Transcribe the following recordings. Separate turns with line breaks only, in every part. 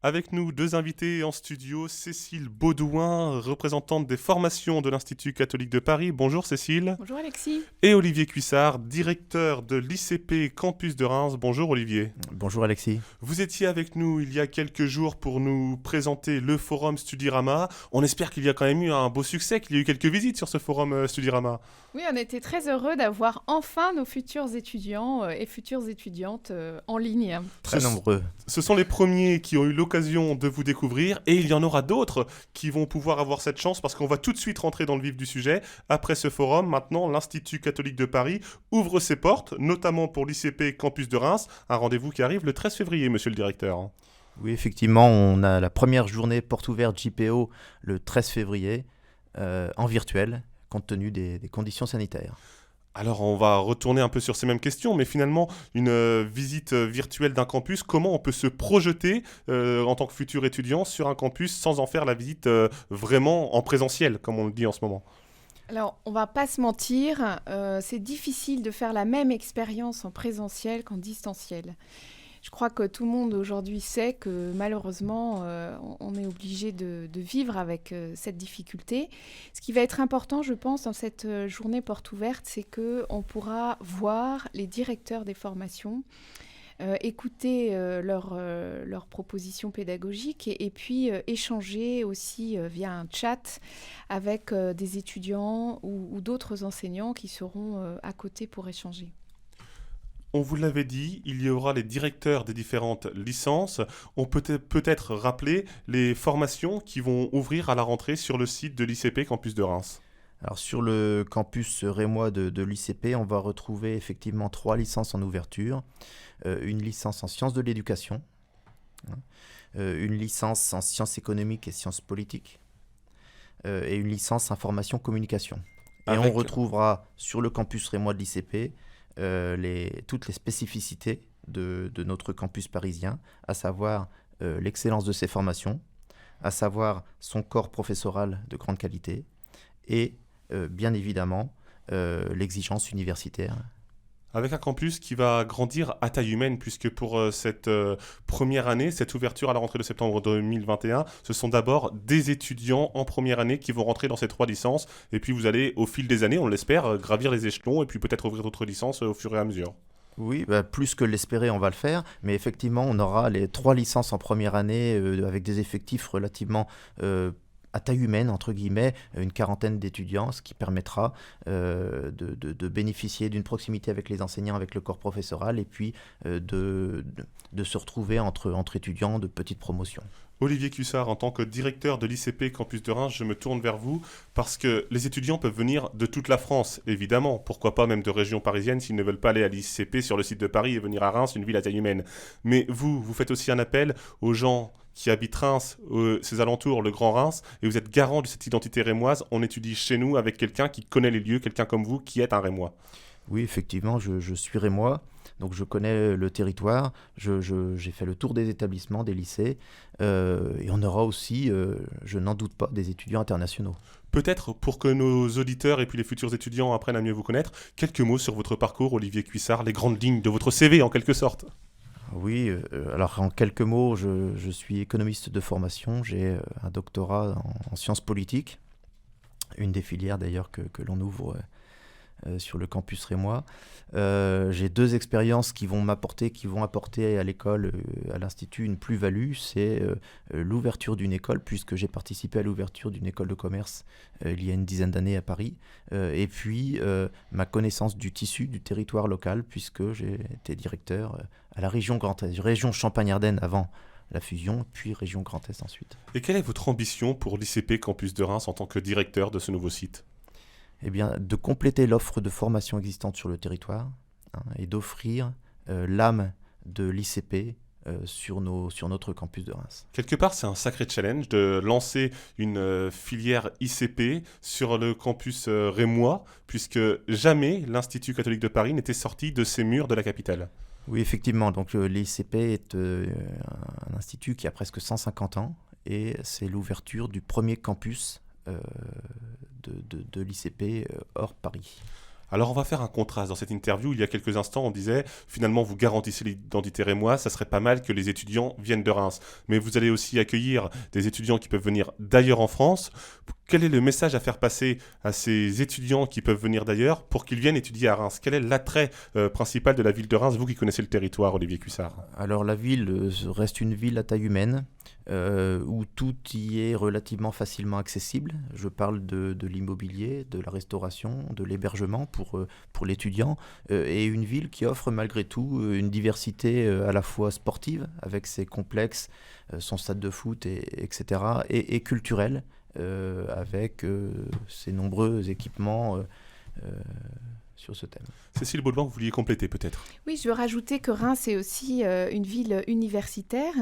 Avec nous, deux invités en studio, Cécile Baudouin, représentante des formations de l'Institut catholique de Paris. Bonjour Cécile.
Bonjour Alexis.
Et Olivier Cuissard, directeur de l'ICP Campus de Reims. Bonjour Olivier.
Bonjour Alexis.
Vous étiez avec nous il y a quelques jours pour nous présenter le forum Studirama. On espère qu'il y a quand même eu un beau succès, qu'il y a eu quelques visites sur ce forum Studirama.
Oui, on était très heureux d'avoir enfin nos futurs étudiants et futures étudiantes en ligne.
Très nombreux.
Ce sont les premiers qui ont eu l'occasion de vous découvrir et il y en aura d'autres qui vont pouvoir avoir cette chance parce qu'on va tout de suite rentrer dans le vif du sujet. Après ce forum, maintenant, l'Institut catholique de Paris ouvre ses portes, notamment pour l'ICP Campus de Reims, un rendez-vous qui arrive le 13 février, monsieur le directeur.
Oui, effectivement, on a la première journée porte ouverte JPO le 13 février en virtuel, compte tenu des conditions sanitaires.
Alors on va retourner un peu sur ces mêmes questions, mais finalement, une visite virtuelle d'un campus, comment on peut se projeter en tant que futur étudiant sur un campus sans en faire la visite vraiment en présentiel, comme on le dit en ce moment ?
Alors, on va pas se mentir, c'est difficile de faire la même expérience en présentiel qu'en distanciel. Je crois que tout le monde aujourd'hui sait que malheureusement, on est obligé de vivre avec cette difficulté. Ce qui va être important, je pense, dans cette journée porte ouverte, c'est qu'on pourra voir les directeurs des formations, écouter leurs propositions pédagogiques et puis échanger aussi via un chat avec des étudiants ou d'autres enseignants qui seront à côté pour échanger.
On vous l'avait dit, il y aura les directeurs des différentes licences. On peut peut-être rappeler les formations qui vont ouvrir à la rentrée sur le site de l'ICP Campus de Reims.
Alors sur le campus rémois de l'ICP, on va retrouver effectivement 3 licences en ouverture. Une licence en sciences de l'éducation, une licence en sciences économiques et sciences politiques, et une licence information communication. Et on retrouvera sur le campus rémois de l'ICP toutes les spécificités de notre campus parisien, à savoir l'excellence de ses formations, à savoir son corps professoral de grande qualité et bien évidemment l'exigence universitaire.
Avec un campus qui va grandir à taille humaine, puisque pour cette première année, cette ouverture à la rentrée de septembre 2021, ce sont d'abord des étudiants en première année qui vont rentrer dans ces 3 licences, et puis vous allez, au fil des années, on l'espère, gravir les échelons, et puis peut-être ouvrir d'autres licences au fur et à mesure.
Oui, plus que l'espérer, on va le faire, mais effectivement, on aura les 3 licences en première année avec des effectifs relativement à taille humaine, entre guillemets, une quarantaine d'étudiants, ce qui permettra de bénéficier d'une proximité avec les enseignants, avec le corps professoral, et puis de se retrouver entre étudiants de petites promotions.
Olivier Cuissard, en tant que directeur de l'ICP Campus de Reims, je me tourne vers vous parce que les étudiants peuvent venir de toute la France, évidemment. Pourquoi pas même de région parisienne s'ils ne veulent pas aller à l'ICP sur le site de Paris et venir à Reims, une ville à taille humaine. Mais vous faites aussi un appel aux gens qui habitent Reims, ses alentours, le Grand Reims, et vous êtes garant de cette identité rémoise. On étudie chez nous avec quelqu'un qui connaît les lieux, quelqu'un comme vous qui est un Rémois.
Oui, effectivement, je suis rémois, donc je connais le territoire, j'ai fait le tour des établissements, des lycées, et on aura aussi, je n'en doute pas, des étudiants internationaux.
Peut-être pour que nos auditeurs et puis les futurs étudiants apprennent à mieux vous connaître, quelques mots sur votre parcours, Olivier Cuissard, les grandes lignes de votre CV en quelque sorte.
Oui, alors en quelques mots, je suis économiste de formation, j'ai un doctorat en sciences politiques, une des filières d'ailleurs que l'on ouvre sur le campus rémois. J'ai 2 expériences qui vont apporter à l'école, à l'Institut, une plus-value. C'est l'ouverture d'une école, puisque j'ai participé à l'ouverture d'une école de commerce il y a une dizaine d'années à Paris. Et puis ma connaissance du tissu, du territoire local, puisque j'ai été directeur à la région Grand Est, région Champagne-Ardenne avant la fusion, puis région Grand Est ensuite.
Et quelle est votre ambition pour l'ICP Campus de Reims en tant que directeur de ce nouveau site ?
Eh bien, de compléter l'offre de formation existante sur le territoire et d'offrir l'âme de l'ICP sur notre campus de Reims.
Quelque part, c'est un sacré challenge de lancer une filière ICP sur le campus rémois, puisque jamais l'Institut catholique de Paris n'était sorti de ces murs de la capitale.
Oui, effectivement. Donc, l'ICP est un institut qui a presque 150 ans et c'est l'ouverture du premier campus de l'ICP hors Paris.
Alors on va faire un contraste. Dans cette interview, il y a quelques instants, on disait finalement vous garantissez l'identité rémoise, ça serait pas mal que les étudiants viennent de Reims. Mais vous allez aussi accueillir des étudiants qui peuvent venir d'ailleurs en France. Quel est le message à faire passer à ces étudiants qui peuvent venir d'ailleurs pour qu'ils viennent étudier à Reims? Quel est l'attrait principal de la ville de Reims, vous qui connaissez le territoire, Olivier Cuissard?
Alors la ville reste une ville à taille humaine, où tout y est relativement facilement accessible. Je parle de l'immobilier, de la restauration, de l'hébergement pour l'étudiant, et une ville qui offre malgré tout une diversité à la fois sportive, avec ses complexes, son stade de foot, etc., et culturelle, avec ses nombreux équipements sur ce thème.
Cécile Baudouin, vous vouliez compléter peut-être?
Oui, je veux rajouter que Reims est aussi une ville universitaire,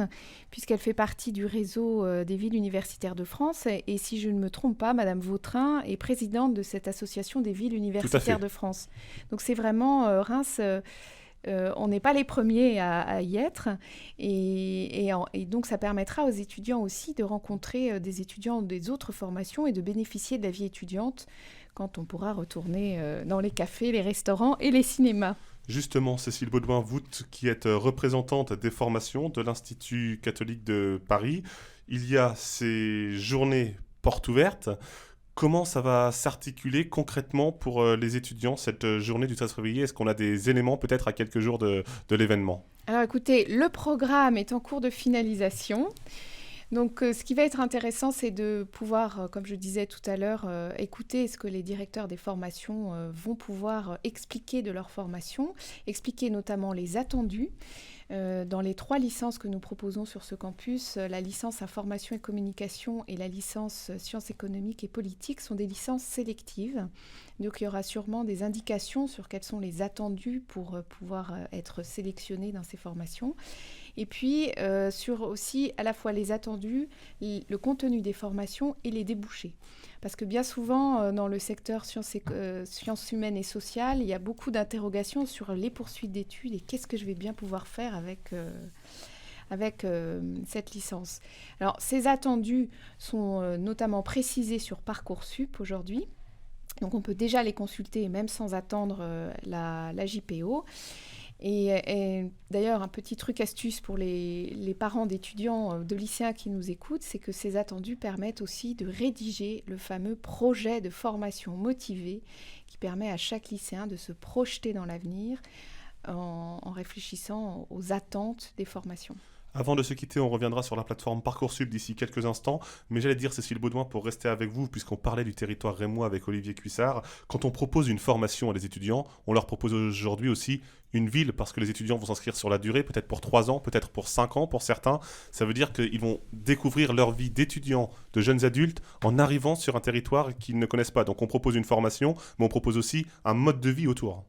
puisqu'elle fait partie du réseau des villes universitaires de France. Et si je ne me trompe pas, Madame Vautrin est présidente de cette association des villes universitaires de France. Donc c'est vraiment Reims... on n'est pas les premiers à y être et donc ça permettra aux étudiants aussi de rencontrer des étudiants des autres formations et de bénéficier de la vie étudiante quand on pourra retourner dans les cafés, les restaurants et les cinémas.
Justement, Cécile Baudouin, vous qui êtes représentante des formations de l'Institut catholique de Paris, il y a ces journées portes ouvertes. Comment ça va s'articuler concrètement pour les étudiants, cette journée du 13 février? Est-ce qu'on a des éléments peut-être à quelques jours de l'événement?
Alors écoutez, le programme est en cours de finalisation. Donc ce qui va être intéressant, c'est de pouvoir, comme je disais tout à l'heure, écouter ce que les directeurs des formations vont pouvoir expliquer de leur formation, expliquer notamment les attendus. Dans les 3 licences que nous proposons sur ce campus, la licence Information et Communication et la licence Sciences économiques et politiques sont des licences sélectives. Donc il y aura sûrement des indications sur quels sont les attendus pour pouvoir être sélectionnés dans ces formations. Et puis sur aussi à la fois les attendus, le contenu des formations et les débouchés. Parce que bien souvent, dans le secteur sciences humaines et sociales, il y a beaucoup d'interrogations sur les poursuites d'études et qu'est-ce que je vais bien pouvoir faire avec cette licence. Alors, ces attendus sont notamment précisés sur Parcoursup aujourd'hui. Donc, on peut déjà les consulter, même sans attendre la JPO. Et d'ailleurs, un petit truc astuce pour les parents d'étudiants, de lycéens qui nous écoutent, c'est que ces attendus permettent aussi de rédiger le fameux projet de formation motivée qui permet à chaque lycéen de se projeter dans l'avenir en réfléchissant aux attentes des formations.
Avant de se quitter, on reviendra sur la plateforme Parcoursup d'ici quelques instants. Mais j'allais dire, Cécile Baudouin, pour rester avec vous, puisqu'on parlait du territoire rémois avec Olivier Cuissard, quand on propose une formation à des étudiants, on leur propose aujourd'hui aussi une ville, parce que les étudiants vont s'inscrire sur la durée, peut-être pour 3 ans, peut-être pour 5 ans pour certains. Ça veut dire qu'ils vont découvrir leur vie d'étudiants, de jeunes adultes, en arrivant sur un territoire qu'ils ne connaissent pas. Donc on propose une formation, mais on propose aussi un mode de vie autour.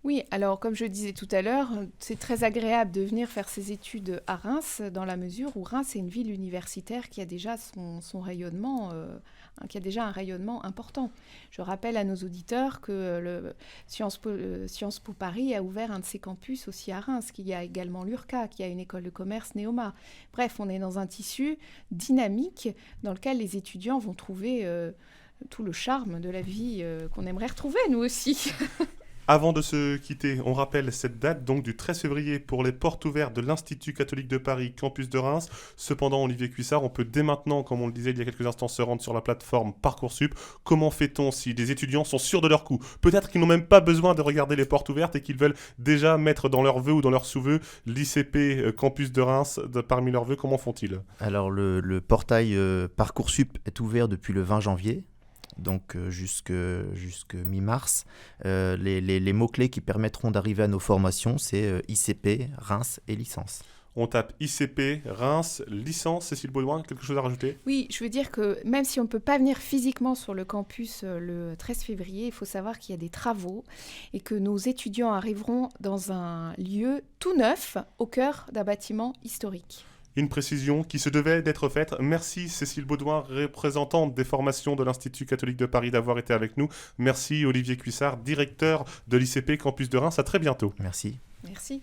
Oui, alors comme je disais tout à l'heure, c'est très agréable de venir faire ses études à Reims, dans la mesure où Reims est une ville universitaire qui a déjà son rayonnement, qui a déjà un rayonnement important. Je rappelle à nos auditeurs que le Sciences Po Paris a ouvert un de ses campus aussi à Reims, qu'il y a également l'URCA, qui a une école de commerce Neoma. Bref, on est dans un tissu dynamique dans lequel les étudiants vont trouver tout le charme de la vie qu'on aimerait retrouver, nous aussi.
Avant de se quitter, on rappelle cette date donc du 13 février pour les portes ouvertes de l'Institut catholique de Paris, campus de Reims. Cependant, Olivier Cuissard, on peut dès maintenant, comme on le disait il y a quelques instants, se rendre sur la plateforme Parcoursup. Comment fait-on si des étudiants sont sûrs de leur coup? Peut-être qu'ils n'ont même pas besoin de regarder les portes ouvertes et qu'ils veulent déjà mettre dans leurs vœux ou dans leurs sous-vœux l'ICP campus de Reims parmi leurs vœux. Comment font-ils?
Alors le portail Parcoursup est ouvert depuis le 20 janvier. Donc jusque mi-mars. Les mots-clés qui permettront d'arriver à nos formations, c'est ICP, Reims et licence.
On tape ICP, Reims, licence. Cécile Baudouin, quelque chose à rajouter?
Oui, je veux dire que même si on ne peut pas venir physiquement sur le campus le 13 février, il faut savoir qu'il y a des travaux et que nos étudiants arriveront dans un lieu tout neuf au cœur d'un bâtiment historique.
Une précision qui se devait d'être faite. Merci Cécile Baudouin, représentante des formations de l'Institut catholique de Paris, d'avoir été avec nous. Merci Olivier Cuissard, directeur de l'ICP Campus de Reims. À très bientôt.
Merci.
Merci.